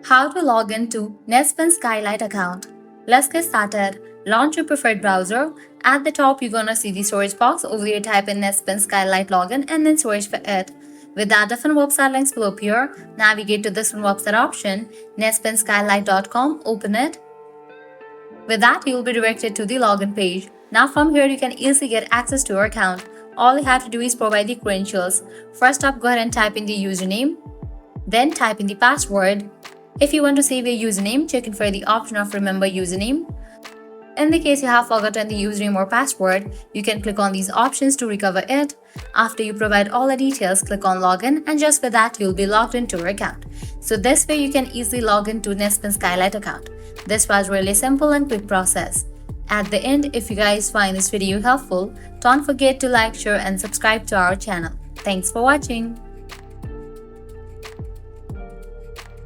How to log into NetSpend Skylight account. Let's get started. Launch your preferred browser. At the top, you're gonna see the search box. Over here, type in NetSpend Skylight Login and then search for it. With that, different website links will appear. Navigate to this one website option, netspendskylight.com. Open it. With that, you will be directed to the login page. Now from here, you can easily get access to your account. All you have to do is provide the credentials. First up, go ahead and type in the username. Then type in the password. If you want to save your username, check in for the option of remember username. In the case you have forgotten the username or password, you can click on these options to recover it. After you provide all the details, click on login, and just for that, you'll be logged into your account. So this way you can easily log into NetSpend Skylight account. This was really simple and quick process. At the end, if you guys find this video helpful, don't forget to like, share and subscribe to our channel. Thanks for watching.